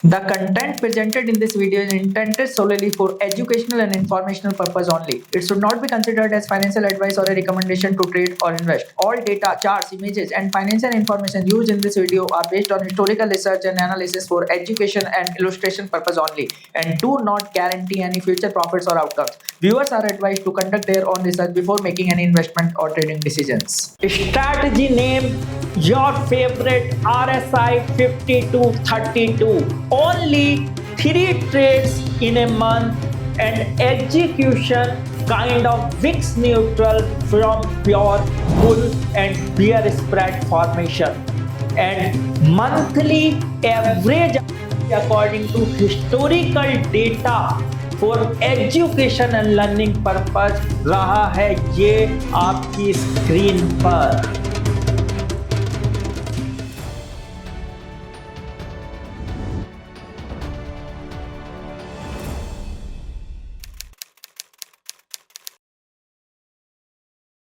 The content presented in this video is intended solely for educational and informational purpose only. It should not be considered as financial advice or a recommendation to trade or invest. All data, charts, images, and financial information used in this video are based on historical research and analysis for education and illustration purpose only, and do not guarantee any future profits or outcomes. Viewers are advised to conduct their own research before making any investment or trading decisions. Strategy name your favorite RSI 5232. Only 3 trades in a month and execution kind of VIX neutral from pure bull and bear spread formation, and monthly average according to historical data for education and learning purpose रहा है ये आपकी screen पर।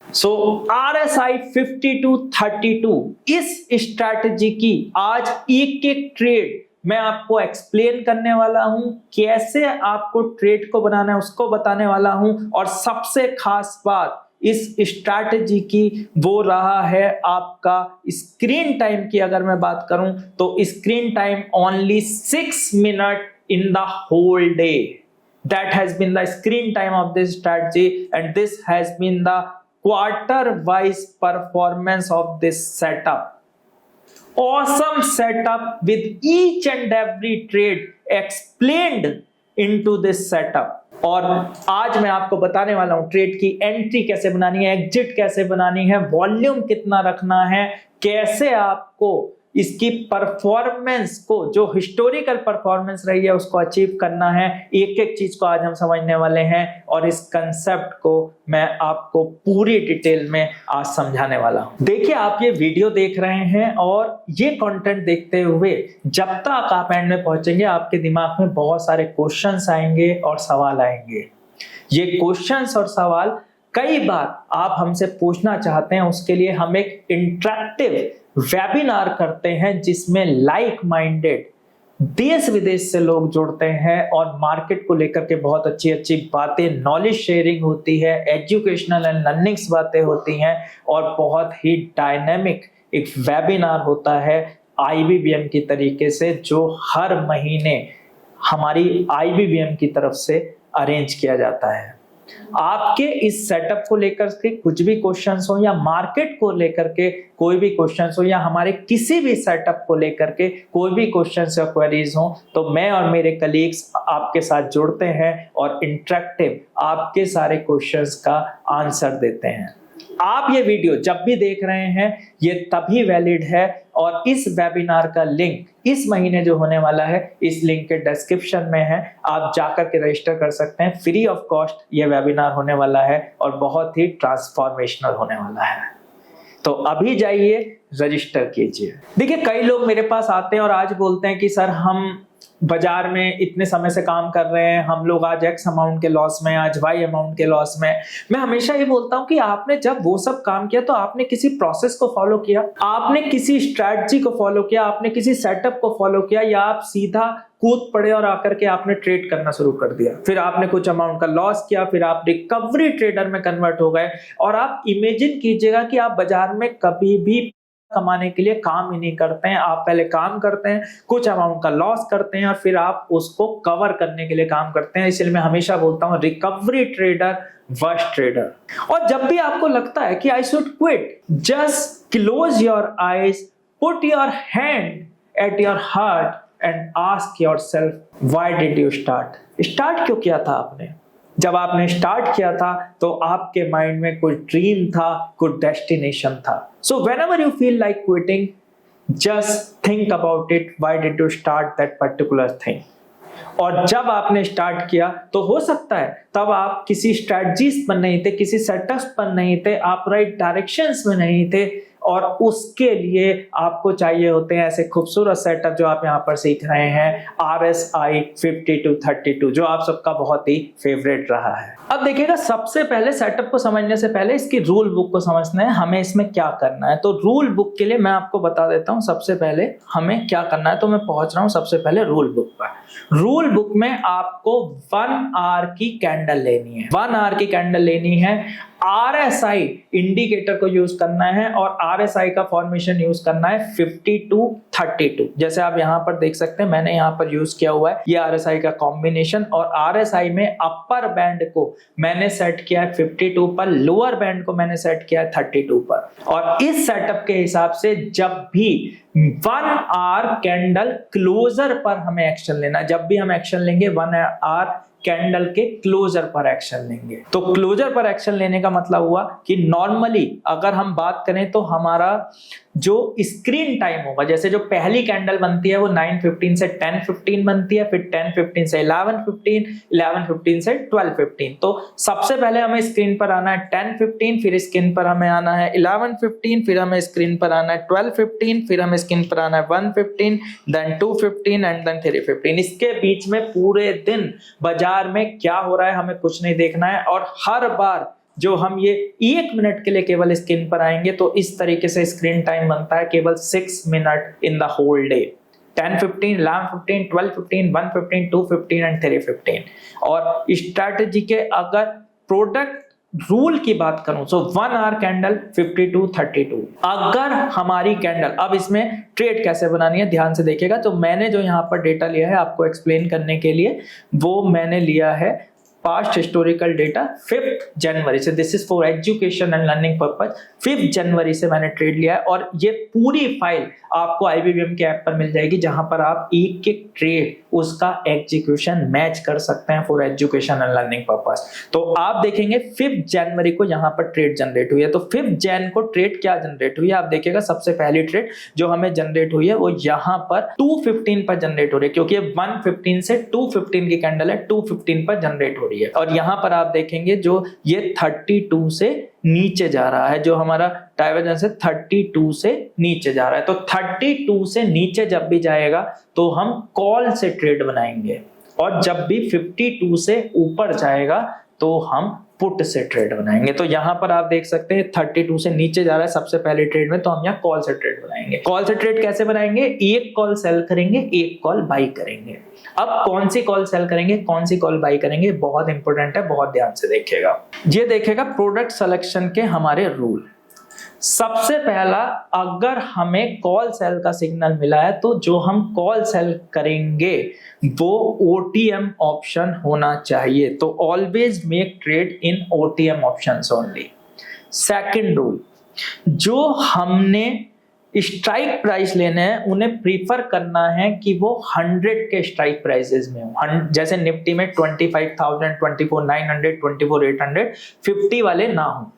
सो RSI 5232 इस strategy की आज एक एक ट्रेड मैं आपको एक्सप्लेन करने वाला हूं, कैसे आपको ट्रेड को बनाना है उसको बताने वाला हूं, और सबसे खास बात इस स्ट्रैटेजी की वो रहा है आपका स्क्रीन टाइम की। अगर मैं बात करूं तो screen time only 6 minute in the whole day. That has been the screen time of this strategy, and this has been the quarter-wise performance of this setup. Awesome setup with each and every trade explained into this setup. और आज मैं आपको बताने वाला हूं trade की entry कैसे बनानी है, एग्जिट कैसे बनानी है, वॉल्यूम कितना रखना है, कैसे आपको इसकी परफॉर्मेंस को, जो हिस्टोरिकल परफॉर्मेंस रही है, उसको अचीव करना है। एक एक चीज को आज हम समझने वाले हैं और इस कंसेप्ट को मैं आपको पूरी डिटेल में आज समझाने वाला हूं। देखिए, आप ये वीडियो देख रहे हैं और ये कंटेंट देखते हुए जब तक आप एंड में पहुंचेंगे आपके दिमाग में बहुत सारे क्वेश्चंस आएंगे और सवाल आएंगे। ये क्वेश्चंस और सवाल कई बार आप हमसे पूछना चाहते हैं, उसके लिए हम एक इंटरेक्टिव वेबिनार करते हैं जिसमें लाइक माइंडेड देश विदेश से लोग जुड़ते हैं और मार्केट को लेकर के बहुत अच्छी अच्छी बातें, नॉलेज शेयरिंग होती है, एजुकेशनल एंड लर्निंग्स बातें होती हैं, और बहुत ही डायनेमिक एक वेबिनार होता है IBBM की तरीके से, जो हर महीने हमारी IBBM की तरफ से अरेंज किया जाता है। आपके इस सेटअप को लेकर के कुछ भी क्वेश्चंस हो, या मार्केट को लेकर के कोई भी क्वेश्चंस हो, या हमारे किसी भी सेटअप को लेकर के कोई भी क्वेश्चंस या क्वेरीज हो, तो मैं और मेरे कलीग्स आपके साथ जुड़ते हैं और इंटरेक्टिव आपके सारे क्वेश्चंस का आंसर देते हैं। आप ये वीडियो जब भी देख रहे हैं ये तभी वैलिड है, और इस वेबिनार का लिंक इस महीने जो होने वाला है इस लिंक के डिस्क्रिप्शन में है, आप जाकर के रजिस्टर कर सकते हैं। फ्री ऑफ कॉस्ट ये वेबिनार होने वाला है और बहुत ही ट्रांसफॉर्मेशनल होने वाला है, तो अभी जाइए रजिस्टर कीजिए। देखिए, कई लोग मेरे पास आते हैं और आज बोलते हैं कि सर हम बाजार में इतने समय से काम कर रहे हैं, हम लोग आज X अमाउंट के लॉस में, आज Y अमाउंट के लॉस में। मैं हमेशा ये बोलता हूं कि आपने जब वो सब काम किया तो आपने किसी प्रोसेस को फॉलो किया, आपने किसी स्ट्रैटेजी को फॉलो किया, आपने किसी सेटअप को फॉलो किया, या आप सीधा कूद पड़े और आकर के आपने ट्रेड करना शुरू कर दिया, फिर आपने कुछ अमाउंट का लॉस किया, फिर आप रिकवरी ट्रेडर में कन्वर्ट हो गए। और आप इमेजिन कीजिएगा कि आप बाजार में कभी भी कमाने के लिए काम ही नहीं करते हैं, आप पहले काम करते हैं, कुछ अमाउंट का लॉस करते हैं और फिर आप उसको कवर करने के लिए काम करते हैं। इसलिए मैं हमेशा बोलता हूं रिकवरी ट्रेडर वर्स्ट ट्रेडर। और जब भी आपको लगता है कि I should quit, just close your eyes, put your hand at your heart and ask yourself why did you start क्यों किया था आपने? जब आपने स्टार्ट किया था तो आपके माइंड में कुछ ड्रीम था, कुछ डेस्टिनेशन था। So whenever you feel like quitting, just think about it, why did you start that particular thing. और जब आपने स्टार्ट किया तो हो सकता है तब आप किसी स्ट्रेटजीज पर नहीं थे, किसी सेटअप्स पर नहीं थे, आप राइट डायरेक्शंस में नहीं थे, और उसके लिए आपको चाहिए होते हैं ऐसे खूबसूरत सेटअप जो आप यहाँ पर सीख रहे हैं, RSI 5232, जो आप सबका बहुत ही फेवरेट रहा है। अब देखिएगा, सबसे पहले सेटअप को समझने से पहले इसकी रूल बुक को समझना है, हमें इसमें क्या करना है। तो रूल बुक के लिए मैं आपको बता देता हूं सबसे पहले हमें क्या करना है। तो मैं पहुंच रहा हूं सबसे पहले रूल बुक पर। रूल बुक में आपको 1 आवर की कैंडल लेनी है, 1 आवर की कैंडल लेनी है। RSI इंडिकेटर को यूज करना है और RSI का फॉर्मेशन यूज करना है 5232। जैसे आप यहां पर देख सकते हैं, मैंने यहां पर यूज किया हुआ है ये RSI का कॉम्बिनेशन, और RSI में अपर बैंड को मैंने सेट किया है 52 पर, लोअर बैंड को मैंने सेट किया है 32 पर। और इस सेटअप के हिसाब से जब भी 1 आवर कैंडल क्लोजर पर हमें एक्शन लेना है, जब भी हम एक्शन लेंगे 1 आवर कैंडल के क्लोजर पर एक्शन लेंगे। तो क्लोजर पर एक्शन लेने का मतलब हुआ कि नॉर्मली अगर हम बात करें तो हमारा जो स्क्रीन टाइम होगा, जैसे जो पहली कैंडल बनती है वो 9:15 से 10:15 बनती है, फिर 10:15 से 11:15, 11:15 से 12:15। तो सबसे पहले हमें स्क्रीन पर आना है 10:15, फिर स्क्रीन पर हमें आना है 11:15, फिर हमें स्क्रीन पर आना है 12:15, फिर हमें स्क्रीन पर आना है 1:15, देन 2:15 एंड देन 3:15। इसके बीच में पूरे दिन बाजार में क्या हो रहा है हमें कुछ नहीं देखना है, और हर बार जो हम ये 1 मिनट के लिए केवल स्क्रीन पर आएंगे तो इस तरीके से स्क्रीन टाइम बनता है केवल 6 minute in the whole day. 10:15, 11:15, 12:15, 1:15, 2:15 and 3:15। और स्ट्रैटेजी के अगर प्रोडक्ट रूल की बात करूं तो 1 आवर कैंडल 5232। अगर हमारी कैंडल, अब इसमें ट्रेड कैसे बनानी है ध्यान से देखिएगा। तो मैंने जो यहाँ पर डेटा लिया है आपको एक्सप्लेन करने के लिए, वो मैंने लिया है पास्ट हिस्टोरिकल डेटा 5 जनवरी से। This is for education and learning purpose. 5 जनवरी से मैंने ट्रेड लिया है, और ये पूरी फाइल आपको IBBM के ऐप पर मिल जाएगी, जहां पर आप एक एक ट्रेड उसका एग्जीक्यूशन मैच कर सकते हैं for education and learning purpose. तो आप देखेंगे 5 जनवरी को यहाँ पर ट्रेड जनरेट हुई है। तो 5 जैन को ट्रेड क्या जनरेट हुई है आप देखिएगा। सबसे पहली ट्रेड जो हमें जनरेट हुई है वो यहाँ पर 2:15 पर जनरेट हो रही है, क्योंकि 1:15 से 2:15 की कैंडल है, 2:15 पर जनरेट हो रही है। और यहां पर आप देखेंगे जो ये 32 से नीचे जा रहा है, जो हमारा डाइवर्जेंस है 32 से नीचे जा रहा है। तो 32 से नीचे जब भी जाएगा तो हम कॉल से ट्रेड बनाएंगे, और जब भी 52 से ऊपर जाएगा तो हम पुट से ट्रेड बनाएंगे। तो यहां पर आप देख सकते हैं 32 से नीचे जा रहा है सबसे पहले ट्रेड में, तो हम यहाँ कॉल से ट्रेड बनाएंगे। कॉल से ट्रेड कैसे बनाएंगे? एक कॉल सेल करेंगे, एक कॉल बाई करेंगे। अब कौन सी कॉल सेल करेंगे, कौन सी कॉल बाई करेंगे, बहुत इंपॉर्टेंट है, बहुत ध्यान से देखिएगा। ये देखिएगा प्रोडक्ट सिलेक्शन के हमारे रूल। सबसे पहला, अगर हमें कॉल सेल का सिग्नल मिला है तो जो हम कॉल सेल करेंगे वो OTM ऑप्शन होना चाहिए। तो always make trade in OTM options only. Second rule, जो हमने स्ट्राइक प्राइस लेने हैं उन्हें प्रीफर करना है कि वो 100 के स्ट्राइक प्राइसेस में हो। जैसे निफ्टी में 25,000, 24,900, 24,800, 50 वाले ना हो।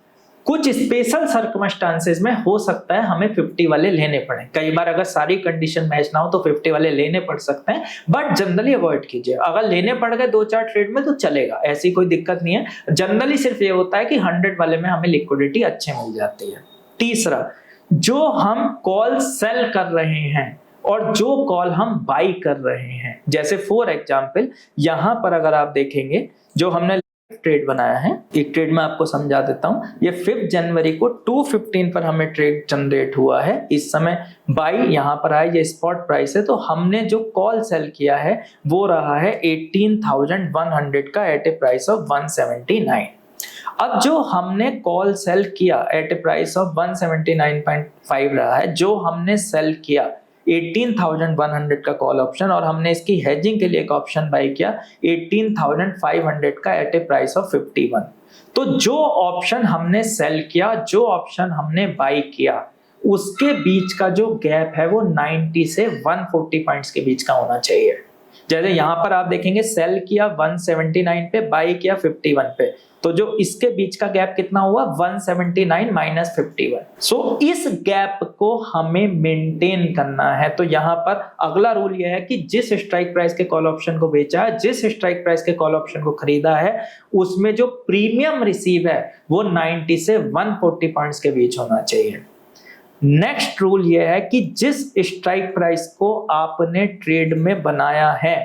कुछ स्पेशल सर्कमस्टांसेस में हो सकता है हमें 50 वाले लेने पड़े। कई बार अगर सारी कंडीशन मैच ना हो तो 50 वाले लेने पड़ सकते हैं, बट जनरली अवॉइड कीजिए। अगर लेने पड़ गए 2-4 ट्रेड में तो चलेगा, ऐसी कोई दिक्कत नहीं है। जनरली सिर्फ ये होता है कि 100 वाले में हमें लिक्विडिटी अच्छे मिल जाती है। तीसरा, जो हम कॉल सेल कर रहे हैं और जो कॉल हम बाई कर रहे हैं, जैसे फॉर एग्जांपल यहां पर अगर आप देखेंगे जो हमने ट्रेड बनाया है, एक ट्रेड में आपको समझा देता हूं। ये 5 जनवरी को 2:15 पर हमें ट्रेड जनरेट हुआ है। इस समय बाई यहां पर आया, ये स्पॉट प्राइस है। तो हमने जो कॉल सेल किया है वो रहा है 18,100 का एट ए प्राइस ऑफ 179। अब जो हमने कॉल सेल किया एट ए प्राइस ऑफ 179.5 रहा है, जो हमने सेल किया 18,100 का कॉल ऑप्शन, और हमने इसकी हेजिंग के लिए एक ऑप्शन बाय किया 18,500 का एट ए प्राइस ऑफ 51। तो जो ऑप्शन हमने सेल किया, जो ऑप्शन हमने बाय किया, उसके बीच का जो गैप है वो 90 से 140 पॉइंट्स के बीच का होना चाहिए। जैसे यहां पर आप देखेंगे सेल किया 179 पे, बाय किया 51 पे, तो जो इसके बीच का गैप कितना हुआ 179 माइनस 51। सो इस गैप को हमें मेंटेन करना है। तो यहाँ पर अगला रूल यह है कि जिस स्ट्राइक प्राइस के कॉल ऑप्शन को बेचा है, जिस स्ट्राइक प्राइस के कॉल ऑप्शन को खरीदा है, उसमें जो प्रीमियम रिसीव है वो 90 से 140 पॉइंट्स के बीच होना चाहिए। नेक्स्ट रूल ये है कि जिस स्ट्राइक प्राइस को आपने ट्रेड में बनाया है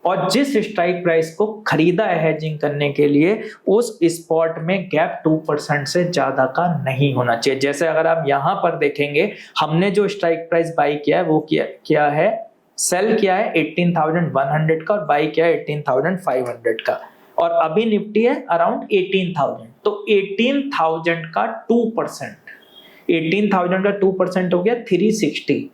और जिस स्ट्राइक प्राइस को खरीदा है हेजिंग करने के लिए, उस स्पॉट में गैप 2% से ज्यादा का नहीं होना चाहिए। जैसे अगर आप यहां पर देखेंगे, हमने जो स्ट्राइक प्राइस बाई किया है वो क्या है, सेल किया है 18,100 का और बाई किया है 18,500 का, और अभी निफ्टी है अराउंड 18,000। तो 18,000 का 2%, 18,000 का 2% हो गया 360।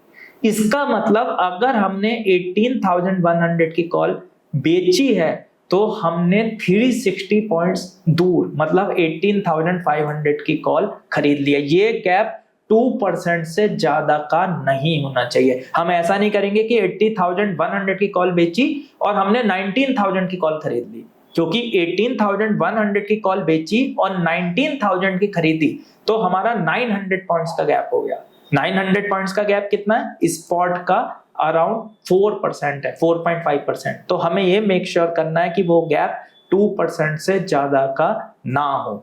इसका मतलब अगर हमने 18,100 की कॉल बेची है तो हमने 360 पॉइंट्स दूर मतलब 18,500 की कॉल खरीद लिया। ये गैप 2% से ज्यादा का नहीं होना चाहिए। हम ऐसा नहीं करेंगे कि 80,100 की कॉल बेची और हमने 19,000 की कॉल खरीद ली, क्योंकि 18,100 की कॉल बेची और 19,000 की खरीदी तो हमारा 900 पॉइंट्स का गैप हो गया। 900 पॉइंट्स का गैप कितना है, स्पॉट का अराउंड 4% है, 4.5%। तो हमें ये मेक श्योर करना है कि वो गैप 2% से ज्यादा का ना हो।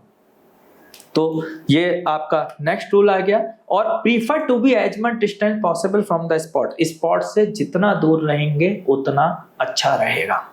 तो ये आपका नेक्स्ट रूल आ गया। और prefer to be as much distance possible from the spot, spot से जितना दूर रहेंगे उतना अच्छा रहेगा।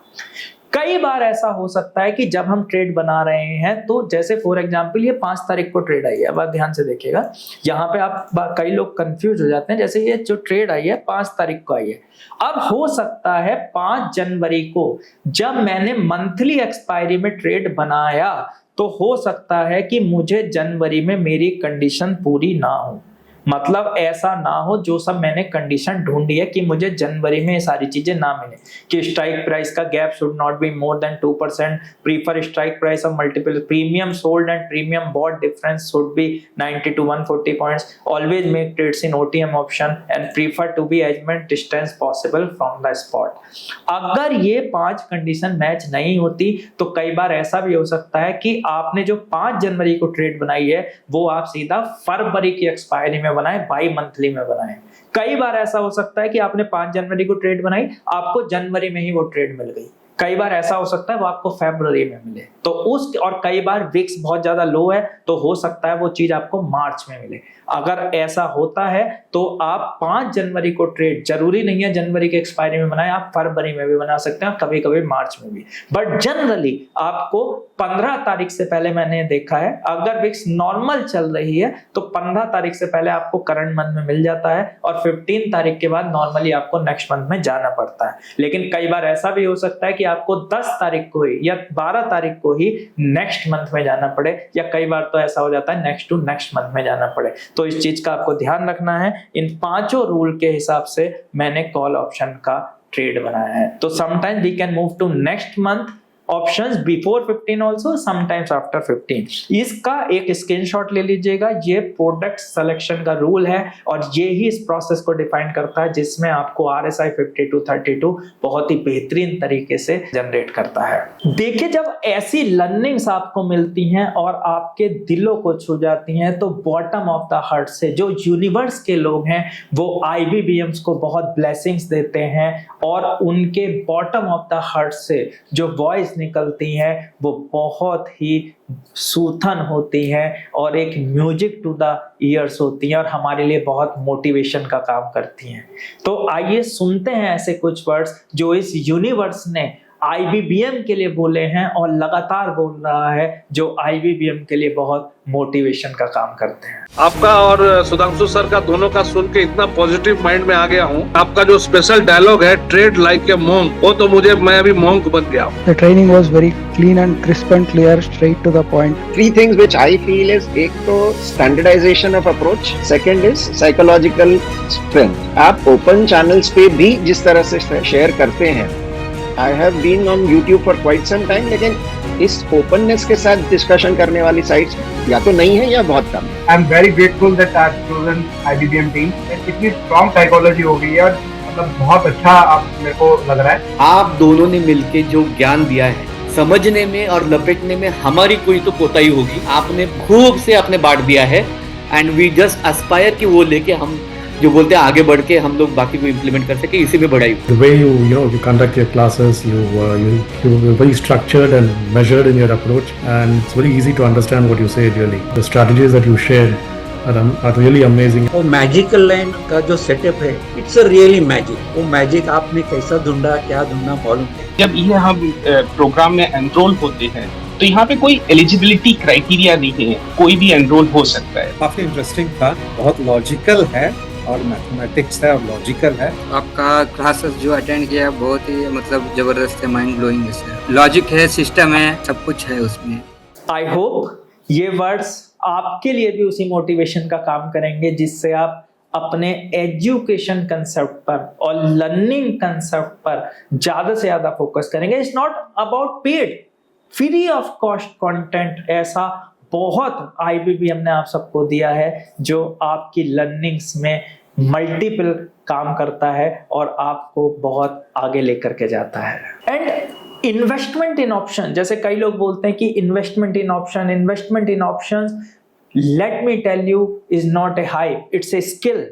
कई बार ऐसा हो सकता है कि जब हम ट्रेड बना रहे हैं तो जैसे फॉर एग्जांपल ये 5 तारीख को ट्रेड आई है, अब आप ध्यान से देखिएगा, यहाँ पे आप कई लोग कंफ्यूज हो जाते हैं। जैसे ये जो ट्रेड आई है 5 तारीख को आई है, अब हो सकता है 5 जनवरी को जब मैंने मंथली एक्सपायरी में ट्रेड बनाया तो हो सकता है कि मुझे जनवरी में मेरी कंडीशन पूरी ना हो। मतलब ऐसा ना हो जो सब मैंने कंडीशन ढूंढी है कि मुझे जनवरी में ये सारी चीजें ना मिले, कि स्ट्राइक प्राइस का gap should not be more than 2%, prefer strike price of multiple, premium sold and premium bought difference should be 90 to 140 points, always make trades in OTM option and prefer to be as much distance possible from the spot. अगर ये 5 condition match नहीं होती तो कई बार ऐसा भी हो सकता है कि आपने जो 5 जनवरी को ट्रेड बनाई है वो आप सीधा फरवरी की एक्सपायरी में बनाए, बाई मंथली में बनाए। कई बार ऐसा हो सकता है कि आपने 5 जनवरी को ट्रेड बनाई, आपको जनवरी में ही वो ट्रेड मिल गई। कई बार ऐसा हो सकता है वो आपको फरवरी में मिले, तो उस और कई बार विक्स बहुत ज्यादा लो है तो हो सकता है वो चीज आपको मार्च में मिले। अगर ऐसा होता है तो आप 5 जनवरी को ट्रेड, जरूरी नहीं है जनवरी के एक्सपायरी में बनाए, आप फरवरी में भी बना सकते हैं, कभी कभी मार्च में भी, बट जनरली आपको 15 तारीख से पहले, मैंने देखा है अगर विक्स नॉर्मल चल रही है तो 15 तारीख से पहले आपको करंट मंथ में मिल जाता है और 15 तारीख के बाद नॉर्मली आपको नेक्स्ट मंथ में जाना पड़ता है। लेकिन कई बार ऐसा भी हो सकता है कि आपको 10 तारीख को ही या 12 तारीख को ही नेक्स्ट मंथ में जाना पड़े, या कई बार तो ऐसा हो जाता है नेक्स्ट टू नेक्स्ट मंथ में जाना पड़े। तो इस चीज का आपको ध्यान रखना है। इन 5 रूल के हिसाब से मैंने कॉल ऑप्शन का ट्रेड बनाया है। तो sometimes we can move to next month options before 15 also, sometimes after 15। इसका एक स्क्रीनशॉट ले लीजिएगा। ये प्रोडक्ट सिलेक्शन का रूल है और ये ही इस प्रोसेस को डिफाइन करता है जिसमें आपको RSI 5232 बहुत ही बेहतरीन तरीके से जनरेट करता है। देखिए, जब ऐसी लर्निंग्स आपको मिलती हैं और आपके दिलों को छू जाती हैं तो बॉटम ऑफ द हार्ट से जो यूनिवर्स के लोग हैं वो IBBMs को बहुत ब्लेसिंग्स देते हैं और उनके बॉटम ऑफ द हार्ट से जो वॉइस निकलती हैं वो बहुत ही सूथन होती हैं और एक म्यूजिक टू द ईयर्स होती हैं और हमारे लिए बहुत मोटिवेशन का काम करती हैं। तो आइए सुनते हैं ऐसे कुछ वर्ड्स जो इस यूनिवर्स ने IBBM के लिए बोले हैं और लगातार बोल रहा है, जो IBBM के लिए बहुत मोटिवेशन का काम करते हैं। आपका और सुधांशु सर का दोनों का सुन के इतना पॉजिटिव माइंड में आ गया हूँ। आपका जो स्पेशल डायलॉग है, ट्रेड लाइक ए मोंक, वो तो मैं अभी मोंक बन गया हूँ। The training was very clean and crisp and clear, straight to the point. 3 things which I feel is, एक तो standardization of approach, second is psychological strength। आप open channels पे भी जिस तरह से शेयर करते हैं, I have been on YouTube for quite some time, लेकिन इस openness के साथ डिस्कशन करने वाली साइट्स या तो नहीं है या बहुत कम है। I'm very grateful that I've chosen IBBM team। इतनी strong psychology हो गई है और मतलब बहुत अच्छा आप मेरे को लग रहा है। आप दोनों ने मिलके जो ज्ञान दिया है, समझने में और लपेटने में हमारी कोई तो कोताही होगी, आपने खूब से आपने बांट दिया है एंड वी जस्ट एस्पायर कि वो लेके हम जो बोलते हैं आगे बढ़ के हम लोग बाकी को इम्प्लीमेंट कर सके, इसी में बढ़ाई। The way you conduct your classes, you're very structured and measured in your approach, and it's very easy to understand what you say really. The strategies that you shared are really amazing. वो magical land का जो setup है, it's a really magic. वो magic आपने कैसा ढूंढा, क्या ढूंढा मालूम नहीं. जब ये हम प्रोग्राम में एनरोल होते हैं तो यहाँ पे कोई एलिजिबिलिटी क्राइटेरिया नहीं है, कोई भी एनरोल हो सकता है. काफी इंटरेस्टिंग था, बहुत लॉजिकल है और मैथमेटिक्स है और लॉजिकल है. आपका क्लासेस जो अटेंड किया बहुत ही मतलब जबरदस्त है, माइंड ब्लोइंग है. लॉजिक है, सिस्टम है, सब कुछ है उसमें. आई होप ये वर्ड्स आपके लिए भी उसी मोटिवेशन का काम करेंगे जिससे आप अपने एजुकेशन कंसेप्ट पर और लर्निंग कंसेप्ट पर ज्यादा से ज्यादा फोकस करेंगे. It's not about paid, free of cost content ऐसा बहुत IBBM ने आप सबको दिया है जो आपकी लर्निंग्स में मल्टीपल काम करता है और आपको बहुत आगे लेकर के जाता है. एंड इन्वेस्टमेंट इन ऑप्शन, जैसे कई लोग बोलते हैं कि investment in options, let me tell you, is not a hype, it's a skill,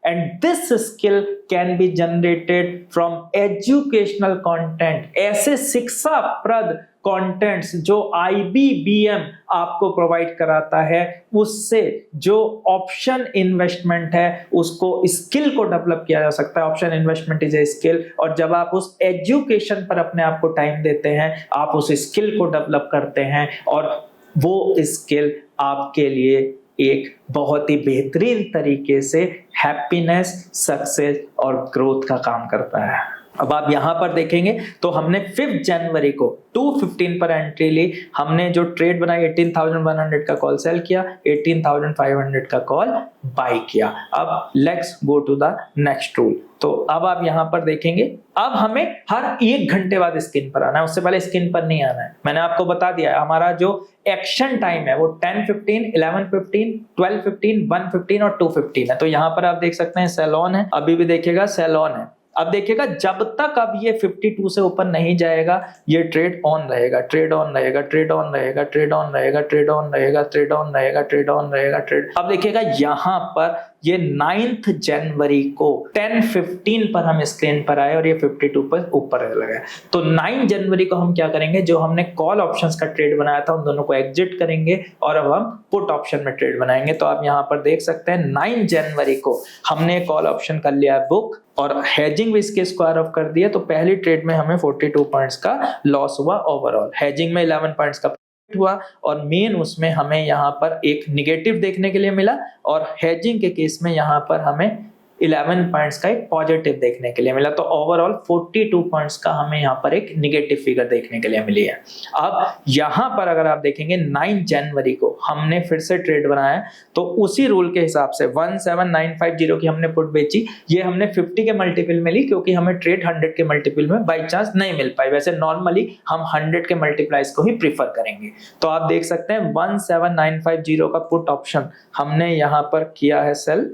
and this skill can be generated from educational content. ऐसे शिक्षाप्रद contents जो IBBM आपको प्रोवाइड कराता है, उससे जो ऑप्शन इन्वेस्टमेंट है उसको स्किल को डेवलप किया जा सकता है. Option investment is a skill, और जब आप उस एजुकेशन पर अपने आप को टाइम देते हैं, आप उस स्किल को डेवलप करते हैं और वो स्किल आपके लिए एक बहुत ही बेहतरीन तरीके से हैप्पीनेस, सक्सेस और ग्रोथ का काम करता है. अब आप यहां पर देखेंगे तो हमने 5 जनवरी को 2:15 पर एंट्री ली. हमने जो ट्रेड बनाई 18,100 का कॉल सेल किया, 18,500 का कॉल बाय किया. अब let's go to the next rule. तो अब आप यहां पर देखेंगे, अब हमें हर 1 घंटे बाद स्क्रीन पर आना है, उससे पहले स्क्रीन पर नहीं आना है. मैंने आपको बता दिया है हमारा जो एक्शन टाइम है वो 10:15, 11:15, 12:15, 1:15 और 2:15 है. तो यहां पर आप देख सकते हैं सेल ऑन है, अभी भी देखिएगा सेल ऑन है. अब देखिएगा जब तक अब ये 52 से ऊपर नहीं जाएगा ये ट्रेड ऑन रहेगा, ट्रेड ऑन रहेगा, ट्रेड ऑन रहेगा, ट्रेड ऑन रहेगा, ट्रेड ऑन रहेगा, ट्रेड ऑन रहेगा, ट्रेड ऑन रहेगा, ट्रेड. अब देखिएगा यहां पर ये 9 जनवरी को 10:15 पर हम स्क्रीन पर आए और ये 52 पर ऊपर लगा. तो 9 जनवरी को हम क्या करेंगे, जो हमने कॉल ऑप्शंस का ट्रेड बनाया था उन दोनों को एग्जिट करेंगे और अब हम पुट ऑप्शन में ट्रेड बनाएंगे. तो आप यहाँ पर देख सकते हैं 9 जनवरी को हमने कॉल ऑप्शन कर लिया बुक और हेजिंग भी इसके स्क्वायर ऑफ कर दिया. तो पहली ट्रेड में हमें 42 पॉइंट्स का लॉस हुआ ओवरऑल, हेजिंग में 11 पॉइंट्स का हुआ और मेन उसमें हमें यहाँ पर एक निगेटिव देखने के लिए मिला और हेजिंग के केस में यहाँ पर हमें 11 पॉइंट्स का एक पॉजिटिव देखने के लिए मिला. तो ओवरऑल 42 पॉइंट्स का हमें यहाँ पर एक निगेटिव फिगर देखने के लिए मिली है. अब यहाँ पर अगर आप देखेंगे 9 जनवरी को हमने फिर से ट्रेड बनाया तो उसी रूल के हिसाब से 17950 की हमने पुट बेची. ये हमने 50 के मल्टीपल में ली क्योंकि हमें ट्रेड 100 के मल्टीपल में बाई चांस नहीं मिल पाई. वैसे नॉर्मली हम 100 के मल्टीप्लाइज को ही प्रीफर करेंगे. तो आप देख सकते हैं 17950 का पुट ऑप्शन हमने यहाँ पर किया है सेल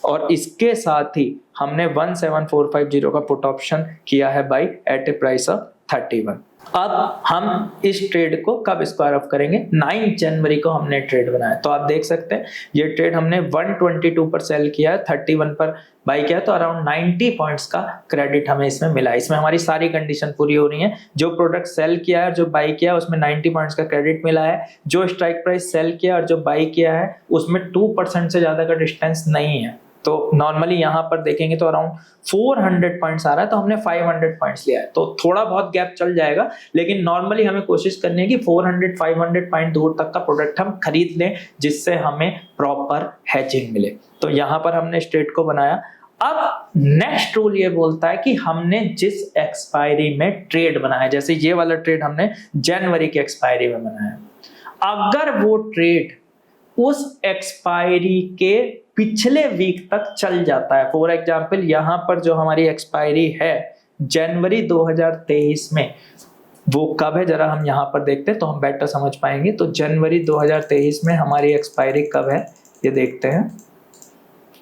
और इसके साथ ही हमने 17450 का पुट ऑप्शन किया है buy at a price of 31. अब हम इस ट्रेड को कब स्क्वायर ऑफ करेंगे, 9 जनवरी को हमने ट्रेड बनाया. तो आप देख सकते हैं ये ट्रेड हमने 122 पर सेल किया है, 31 पर बाई किया, तो अराउंड 90 पॉइंट्स का क्रेडिट हमें इसमें मिला. इसमें हमारी सारी कंडीशन पूरी हो रही है. जो प्रोडक्ट सेल किया है और जो बाई किया है उसमें 90 पॉइंट्स का क्रेडिट मिला है. जो स्ट्राइक प्राइस सेल किया और जो बाई किया है उसमें 2% से ज्यादा का डिस्टेंस नहीं है. तो नॉर्मली यहाँ पर देखेंगे तो अराउंड 400 पॉइंट्स आ रहा है, तो हमने 500 पॉइंट्स लिया है. तो थोड़ा बहुत गैप चल जाएगा लेकिन नॉर्मली हमें कोशिश करनी है कि 400-500 पॉइंट दूर तक का प्रोडक्ट हम खरीद लें जिससे हमें प्रॉपर हेजिंग मिले. तो यहाँ पर हमने स्ट्रेट को बनाया. अब नेक्स्ट रूल ये बोलता है कि हमने जिस एक्सपायरी में ट्रेड बनाया, जैसे ये वाला ट्रेड हमने जनवरी की एक्सपायरी में बनाया, अगर वो ट्रेड उस एक्सपायरी के पिछले वीक तक चल जाता है, फॉर एग्जांपल यहाँ पर जो हमारी एक्सपायरी है जनवरी 2023 में, वो कब है जरा हम यहाँ पर देखते हैं तो हम बेटर समझ पाएंगे. तो जनवरी 2023 में हमारी एक्सपायरी कब है ये देखते हैं.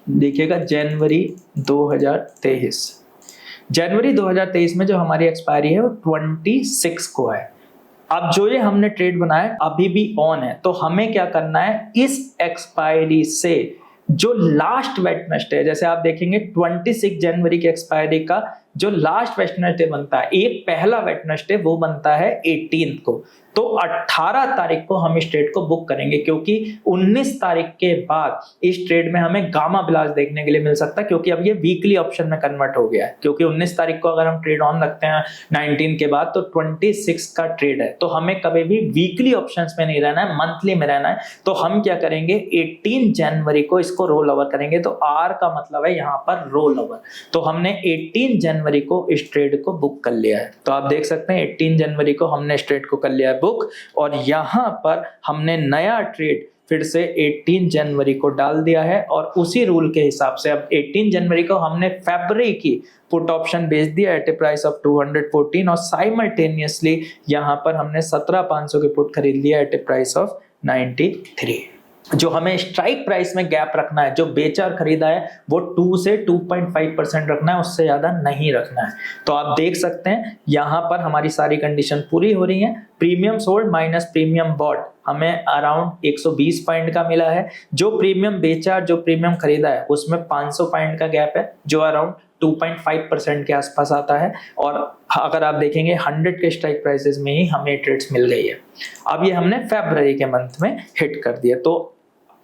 देखिएगा जनवरी 2023 में जो हमारी एक्सपायरी है वो 26 को है. अब जो ये हमने ट्रेड बनाया अभी भी ऑन है, तो हमें क्या करना है, इस एक्सपायरी से जो लास्ट वेडनेसडे है, जैसे आप देखेंगे 26 जनवरी की एक्सपायरी का जो लास्ट वेडनेसडे बनता है, एक पहला वेडनेसडे वो बनता है 18 को, तो 18 तारीख को हम इस ट्रेड को बुक करेंगे, क्योंकि 19 तारीख के बाद इस ट्रेड में हमें गामा ब्लास्ट देखने के लिए मिल सकता है, क्योंकि अब ये वीकली ऑप्शन में कन्वर्ट हो गया है। क्योंकि 19 तारीख को अगर हम ट्रेड ऑन रखते हैं 19 के बाद, तो 26 का ट्रेड है, तो हमें कभी भी वीकली ऑप्शंस में नहीं रहना है, मंथली में रहना है। तो हम क्या करेंगे, 18 जनवरी को इसको रोल ओवर करेंगे। तो आर का मतलब है यहाँ पर रोल ओवर, तो हमने 18 जनवरी को इस ट्रेड को बुक कर लिया है। तो आप देख सकते हैं 18 जनवरी को हमने इस ट्रेड को कर लिया है बुक, और यहां पर हमने नया ट्रेड फिर से 18 जनवरी को डाल दिया है, और उसी रूल के हिसाब से अब 18 जनवरी को हमने फरवरी की पुट ऑप्शन बेच दिया एट ए प्राइस ऑफ 214, और साइमल्टेनियसली यहां पर हमने 17,500 की पुट खरीद लिया एट ए प्राइस ऑफ 93। जो हमें स्ट्राइक प्राइस में गैप रखना है, जो बेचा और खरीदा है वो 2 से 2.5% रखना है, उससे ज्यादा नहीं रखना है। तो आप देख सकते हैं यहाँ पर हमारी सारी कंडीशन पूरी हो रही है। Premium sold minus premium bought हमें अराउंड 120 पॉइंट का मिला है। जो प्रीमियम बेचा, जो प्रीमियम खरीदा है, उसमें 500 पॉइंट का गैप है, जो अराउंड 2.5% के आसपास आता है। और अगर आप देखेंगे 100 के स्ट्राइक प्राइसेस में ही हमें ट्रेड्स मिल गई है। अब ये हमने फरवरी के मंथ में हिट कर दिया। तो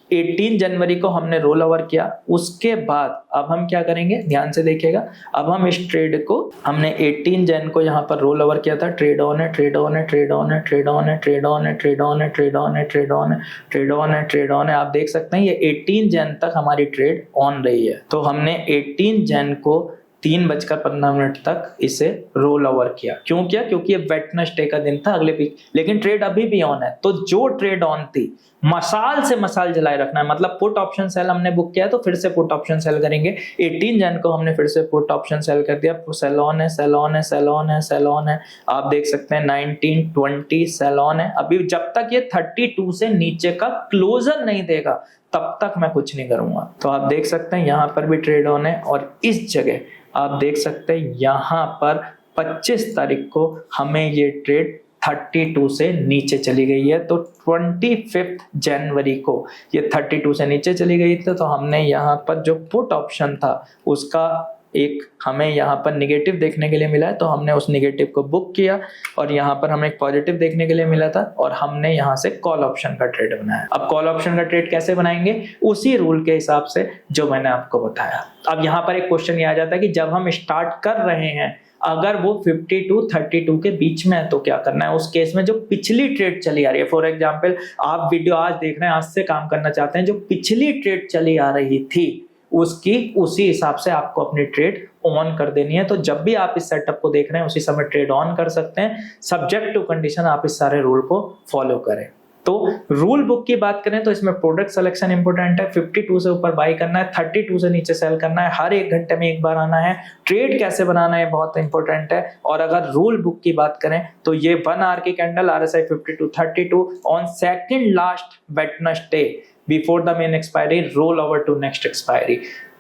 18 जनवरी को हमने रोल ओवर किया, उसके बाद अब हम क्या करेंगे, ध्यान से देखिएगा। अब हम इस ट्रेड को, हमने 18 जन को यहाँ पर रोल ओवर किया था, ट्रेड ऑन है, ट्रेड ऑन है, ट्रेड ऑन है, ट्रेड ऑन है, ट्रेड ऑन है, ट्रेड ऑन है, ट्रेड ऑन है, ट्रेड ऑन है, ट्रेड ऑन है, ट्रेड ऑन है। आप देख सकते हैं ये 18 जन तक हमारी ट्रेड ऑन रही है। तो हमने 18 जन को 3:15 तक इसे रोल ओवर किया। क्यों किया? क्योंकि ये वेडनेसडे का दिन था, अगले वीक, लेकिन ट्रेड अभी भी ऑन है। तो जो ट्रेड ऑन थी, मसाल से मसाल जलाए रखना है। मतलब पुट ऑप्शन सेल हमने बुक किया है, तो फिर से पुट ऑप्शन सेल करेंगे। 18 जन को हमने फिर से पुट ऑप्शन सेल कर दिया। सेल ऑन है, सेल ऑन है, सेल ऑन है, सेल ऑन है। आप देख सकते हैं 19, 20 सेल ऑन है। अभी जब तक ये 32 से नीचे का क्लोजर नहीं देगा, तब तक मैं कुछ नहीं करूंगा। तो आप देख सकते हैं यहाँ पर भी ट्रेड ऑन है, और इस जगह आप देख सकते हैं यहाँ पर 25 तारीख को हमें ये ट्रेड 32 से नीचे चली गई है। तो 25 जनवरी को ये 32 से नीचे चली गई थी। तो हमने यहाँ पर जो पुट ऑप्शन था उसका एक हमें यहाँ पर निगेटिव देखने के लिए मिला है, तो हमने उस निगेटिव को बुक किया, और यहाँ पर हमें एक पॉजिटिव देखने के लिए मिला था, और हमने यहाँ से कॉल ऑप्शन का ट्रेड बनाया। अब कॉल ऑप्शन का ट्रेड कैसे बनाएंगे? उसी रूल के हिसाब से जो मैंने आपको बताया। अब यहाँ पर एक क्वेश्चन ये आ जाता है कि जब हम स्टार्ट कर रहे हैं, अगर वो 52-32 के बीच में है तो क्या करना है? उस केस में जो पिछली ट्रेड चली आ रही है, फॉर एग्जांपल आप वीडियो आज देख रहे हैं, आज से काम करना चाहते हैं, जो पिछली ट्रेड चली आ रही थी उसकी उसी हिसाब से आपको अपनी ट्रेड ऑन कर देनी है। तो जब भी आप इस सेटअप को देख रहे हैं उसी समय ट्रेड ऑन कर सकते हैं, सब्जेक्ट टू कंडीशन आप इस सारे रूल को फॉलो करें। तो रूल बुक की बात करें तो इसमें प्रोडक्ट सिलेक्शन इंपॉर्टेंट है। 52 से ऊपर बाई करना है, 32 से नीचे सेल करना है, हर 1 घंटे में एक बार आना है। ट्रेड कैसे बनाना है बहुत इंपॉर्टेंट है। और अगर रूल बुक की बात करें तो ये 1 आवर की candle RSI 52-32 on second last Wednesday before the main expiry, roll over to next expiry.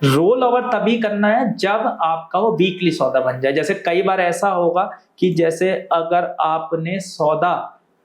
Roll over तभी करना है जब आपका वो वीकली सौदा बन जाए। जैसे कई बार ऐसा होगा कि जैसे अगर आपने सौदा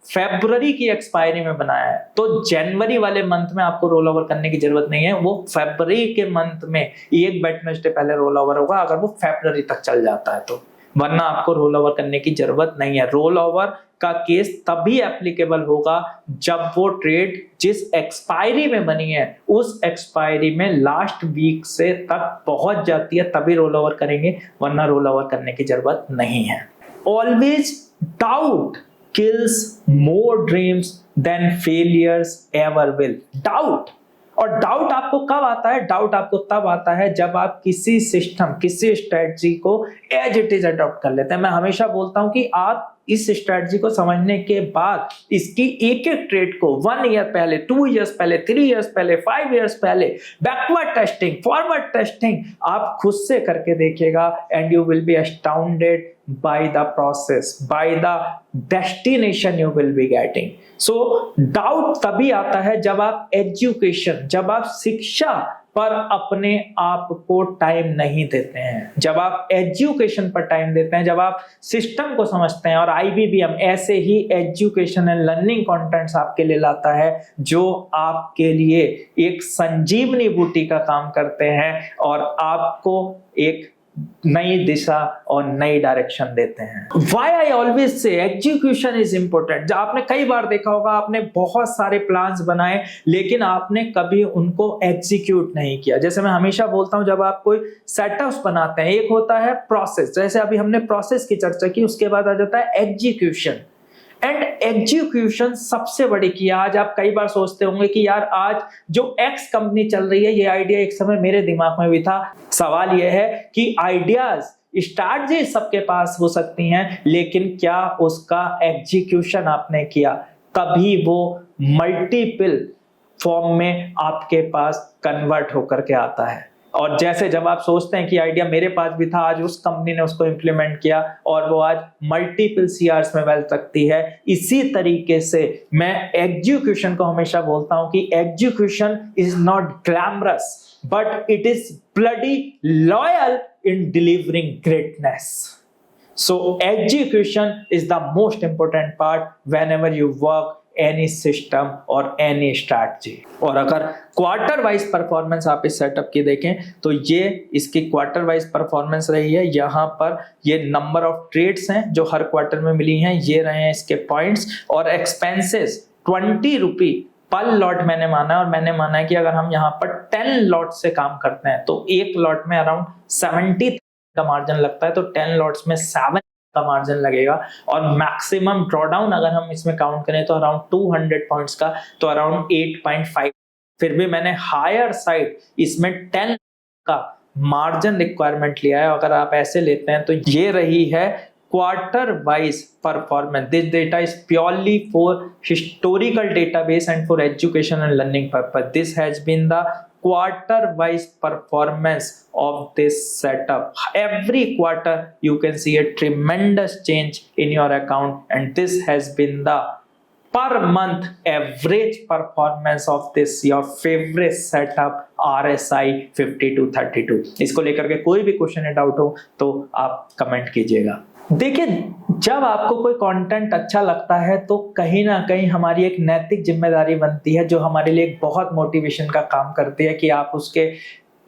फरवरी की एक्सपायरी में बनाया है तो जनवरी वाले मंथ में आपको रोल ओवर करने की जरूरत नहीं है, वो फरवरी के मंथ में एक वेडनेसडे पहले रोल ओवर होगा अगर वो फरवरी तक चल जाता है तो, वरना आपको रोल ओवर करने की जरूरत नहीं है। रोल ओवर का केस तभी एप्लीकेबल होगा जब वो ट्रेड जिस एक्सपायरी में बनी है उस एक्सपायरी में लास्ट वीक से तक पहुंच जाती है, तभी रोल ओवर करेंगे, वरना रोल ओवर करने की जरूरत नहीं है। Always doubt kills more dreams than failures ever will. Doubt, और डाउट आपको कब आता है? डाउट आपको तब आता है जब आप किसी सिस्टम, किसी स्ट्रेटजी को एज इट इज अडॉप्ट कर लेते हैं। मैं हमेशा बोलता हूं कि आप इस स्ट्रेटजी को समझने के बाद इसकी एक एक ट्रेड को 1 ईयर पहले, 2 इयर्स पहले, 3 इयर्स पहले, 5 इयर्स पहले, बैकवर्ड टेस्टिंग, फॉरवर्ड टेस्टिंग आप खुद से करके देखिएगा, and you will B अस्टाउंडेड by the process, by the destination you will be getting. So doubt तभी आता है जब आप एजुकेशन, जब आप शिक्षा पर अपने आप को टाइम नहीं देते हैं, जब आप एजुकेशन पर टाइम देते हैं, जब आप सिस्टम को समझते हैं। और IBBM ऐसे ही एजुकेशन एंड लर्निंग कंटेंट्स आपके लिए लाता है जो आपके लिए एक संजीवनी बूटी का काम करते हैं और आपको एक नई दिशा और नई डायरेक्शन देते हैं। Why I always say execution is important। आपने कई बार देखा होगा, आपने बहुत सारे प्लान्स बनाए लेकिन आपने कभी उनको एग्जीक्यूट नहीं किया। जैसे मैं हमेशा बोलता हूं, जब आप कोई सेटअप्स बनाते हैं, एक होता है प्रोसेस, जैसे अभी हमने प्रोसेस की चर्चा की, उसके बाद आ जाता है एग्जीक्यूशन। एंड एग्जीक्यूशन सबसे बड़ी की। आज आप कई बार सोचते होंगे कि यार आज जो एक्स कंपनी चल रही है, ये आइडिया एक समय मेरे दिमाग में भी था। सवाल यह है कि आइडियाज, स्ट्रैटेजी सबके पास हो सकती हैं, लेकिन क्या उसका एग्जीक्यूशन आपने किया? कभी वो मल्टीपल फॉर्म में आपके पास कन्वर्ट होकर के आता है। और जैसे जब आप सोचते हैं कि आइडिया मेरे पास भी था, आज उस कंपनी ने उसको इंप्लीमेंट किया और वो आज मल्टीपल सीआर्स में वेल्थ रखती है। इसी तरीके से मैं एग्जीक्यूशन को हमेशा बोलता हूं कि execution is not glamorous but it is bloody loyal in delivering greatness. So execution is the most important part whenever you work any system or any strategy. और अगर क्वार्टर वाइज परफॉर्मेंस आप इस setup की देखें तो ये इसकी quarter wise performance रही है। यहाँ पर ये नंबर ऑफ ट्रेड्स हैं जो हर क्वार्टर में मिली हैं, ये रहे हैं इसके पॉइंट्स। और एक्सपेंसेस 20 रुपी पर लॉट मैंने माना है, और मैंने माना है कि अगर हम यहाँ पर 10 लॉट से काम करते हैं तो एक लॉट में अराउंड 70 का मार्जिन लगता है, तो 10 लॉट्स में 7 का मार्जिन लगेगा। और मैक्सिमम ड्रॉडाउन अगर हम इसमें काउंट करें तो अराउंड 200 पॉइंट्स का, तो अराउंड 8.5। फिर भी मैंने हायर साइड इसमें 10 का मार्जिन रिक्वायरमेंट लिया है। अगर आप ऐसे लेते हैं तो ये रही है quarter wise performance. This data is purely for historical database and for education and learning purpose. This has been the quarter wise performance of this setup. Every quarter you can see a tremendous change in your account, and this has been the per month average performance of this your favorite setup RSI 5232। इसको लेकर के कोई भी question या doubt हो तो आप comment कीजिएगा। देखिए, जब आपको कोई कंटेंट अच्छा लगता है तो कहीं ना कहीं हमारी एक नैतिक जिम्मेदारी बनती है, जो हमारे लिए एक बहुत मोटिवेशन का काम करती है कि आप उसके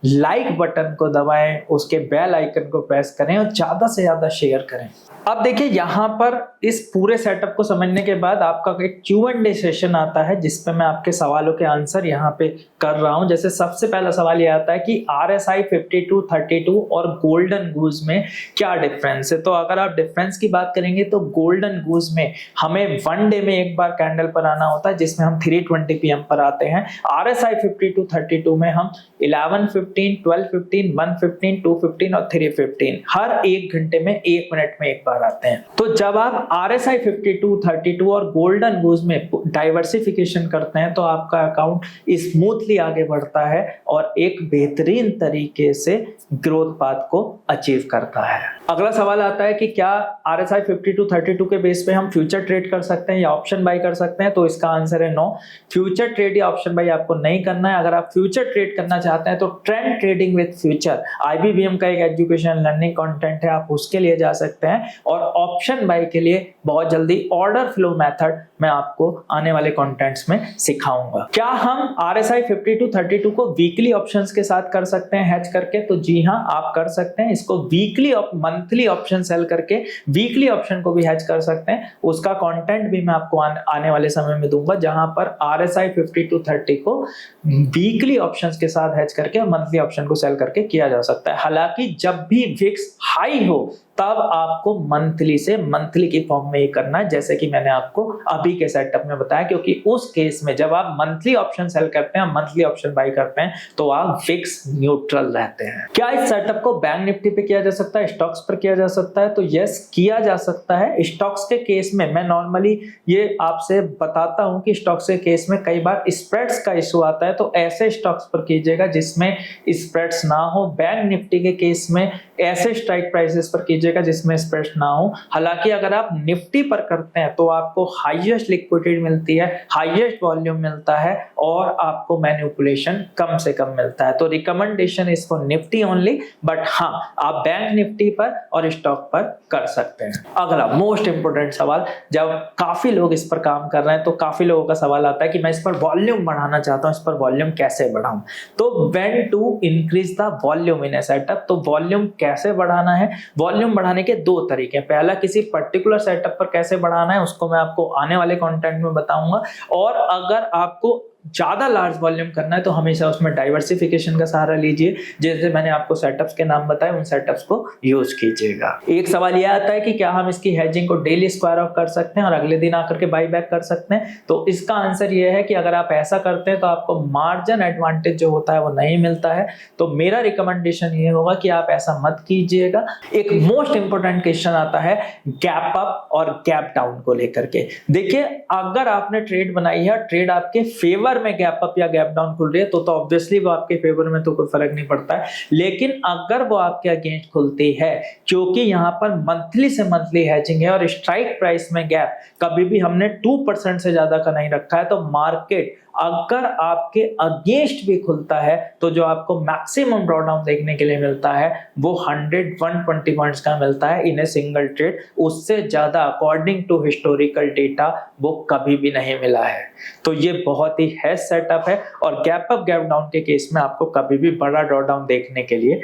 लाइक बटन को दबाएं, उसके बेल आइकन को प्रेस करें और ज्यादा से ज्यादा शेयर करें। अब देखिए, यहाँ पर इस पूरे सेटअप को समझने के बाद आपका एक Q&A सेशन आता है जिसपे मैं आपके सवालों के आंसर यहाँ पे कर रहा हूँ। जैसे सबसे पहला सवाल ये आता है कि RSI 5232 और गोल्डन गूज में क्या डिफरेंस है। तो अगर आप डिफरेंस की बात करेंगे तो गोल्डन गूज में हमें 1 डे में एक बार कैंडल पर आना होता है, जिसमें हम 3:20 PM पर आते हैं। RSI 5232 में हम 11:15, 12:15, 1:15, 2:15 और 3:15 हर 1 घंटे में 1 मिनट में एक बार आते हैं। तो जब आप RSI 5232 और गोल्डन गूज में डाइवर्सिफिकेशन करते हैं तो आपका अकाउंट स्मूथली आगे बढ़ता है और एक बेहतरीन तरीके से ग्रोथ पाथ को अचीव करता है। अगला सवाल आता है कि क्या RSI 5232 के बेस पे हम फ्यूचर ट्रेड कर सकते हैं या ऑप्शन बाई कर सकते हैं। तो इसका आंसर है नो। फ्यूचर ट्रेड या ऑप्शन बाई आपको नहीं करना है। अगर आप फ्यूचर ट्रेड करना चाहते हैं तो trend trading with future IBBM का एक एजुकेशन लर्निंग कंटेंट है, आप उसके लिए जा सकते हैं। और ऑप्शन बाई के लिए बहुत जल्दी ऑर्डर फ्लो मेथड मैं आपको आने वाले कंटेंट्स में सिखाऊंगा। क्या हम RSI 5232 को वीकली ऑप्शंस के साथ कर सकते हैं हैच करके? तो जी हाँ, आप कर सकते हैं। इसको वीकली मंथली ऑप्शन सेल करके वीकली ऑप्शन को भी हैच कर सकते हैं। उसका कंटेंट भी मैं आपको आने वाले समय में दूंगा, जहां पर RSI 5230 को वीकली ऑप्शंस के साथ हैच करके और मंथली ऑप्शन को सेल करके किया जा सकता है। हालांकि जब भी विक्स हाई हो तब आपको मंथली से मंथली की फॉर्म में ही करना है, जैसे कि मैंने आपको अभी के सेटअप में बताया। क्योंकि उस केस में जब आप मंथली ऑप्शन सेल करते हैं, मंथली ऑप्शन बाई करते हैं, तो आप फिक्स न्यूट्रल रहते हैं। क्या इस सेटअप को बैंक निफ्टी पे किया जा सकता है, स्टॉक्स पर किया जा सकता है? तो यस, किया जा सकता है। स्टॉक्स के केस में मैं नॉर्मली ये आपसे बताता हूं कि स्टॉक्स के केस में कई बार स्प्रेड्स का इशू आता है, तो ऐसे स्टॉक्स पर कीजिएगा जिसमें स्प्रेड्स ना हो। बैंक निफ्टी के केस में ऐसे स्ट्राइक प्राइसेस पर कीजिएगा कीजिएगा जिसमें स्प्रेड ना हो। हालांकि अगर आप निफ्टी पर करते हैं तो आपको हाईएस्ट लिक्विडिटी मिलती है, हाईएस्ट वॉल्यूम मिलता है और आपको मैनिपुलेशन कम से कम मिलता है। तो recommendation is for Nifty only, but हाँ आप बैंक निफ्टी पर और स्टॉक पर कर सकते हैं। अगला मोस्ट इंपोर्टेंट सवाल, जब काफी लोग इस पर काम कर रहे हैं तो काफी लोगों का सवाल आता है कि मैं इस पर वॉल्यूम बढ़ाना चाहता हूं, इस पर वॉल्यूम कैसे बढ़ाऊं। तो when to increase the volume in a setup, तो वॉल्यूम कैसे बढ़ाना है। वॉल्यूम बढ़ाने के दो तरीके हैं। पहला, किसी पर्टिकुलर सेटअप पर कैसे बढ़ाना है उसको मैं आपको आने वाले कंटेंट में बताऊंगा, और अगर आपको ज्यादा लार्ज वॉल्यूम करना है तो हमेशा उसमें डाइवर्सिफिकेशन का सहारा लीजिए। जैसे मैंने आपको सेटअप्स के नाम बताए, उन सेटअप्स को यूज कीजिएगा। एक सवाल यह आता है कि क्या हम इसकी हेजिंग को डेली स्क्वायर ऑफ कर सकते हैं और अगले दिन आकर के बाई बैक कर सकते हैं। तो इसका आंसर यह है कि अगर आप ऐसा करते हैं तो आपको मार्जिन एडवांटेज जो होता है वो नहीं मिलता है। तो मेरा रिकमेंडेशन ये होगा कि आप ऐसा मत कीजिएगा। एक मोस्ट इंपोर्टेंट क्वेश्चन आता है गैप अप और गैप डाउन को लेकर के। देखिए, अगर आपने ट्रेड बनाई है, ट्रेड आपके फेवर में गैप अप या गैप डाउन खुल रही है तो ऑब्वियसली वो आपके फेवर में तो कोई फर्क नहीं पड़ता है। लेकिन अगर वो आपके अगेंस्ट खुलती है, क्योंकि यहां पर मंथली से मंथली हैजिंग है और स्ट्राइक प्राइस में गैप कभी भी हमने 2% से ज्यादा का नहीं रखा है, तो मार्केट अगर आपके अगेंस्ट भी खुलता है तो जो आपको मैक्सिमम ड्रॉडाउन देखने के लिए मिलता है वो 100-120 पॉइंट्स का मिलता है इन ए सिंगल ट्रेड। उससे ज्यादा अकॉर्डिंग टू हिस्टोरिकल डेटा वो कभी भी नहीं मिला है। तो ये बहुत ही हैश सेटअप है और गैप अप गैप डाउन के केस में आपको कभी भी बड़ा ड्रॉडाउन देखने के लिए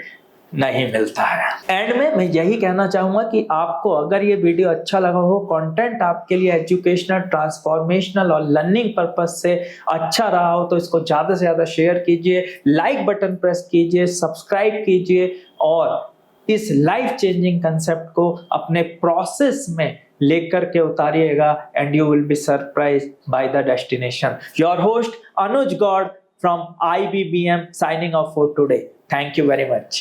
नहीं मिलता है। एंड में मैं यही कहना चाहूंगा कि आपको अगर ये वीडियो अच्छा लगा हो, कंटेंट आपके लिए एजुकेशनल, ट्रांसफॉर्मेशनल और लर्निंग पर्पस से अच्छा रहा हो, तो इसको ज्यादा से ज्यादा शेयर कीजिए, लाइक बटन प्रेस कीजिए, सब्सक्राइब कीजिए और इस लाइफ चेंजिंग कंसेप्ट को अपने प्रोसेस में लेकर के उतारिएगा and you will be surprised by the destination. Your host Anuj Gaur from IBBM signing off for today. Thank you very much.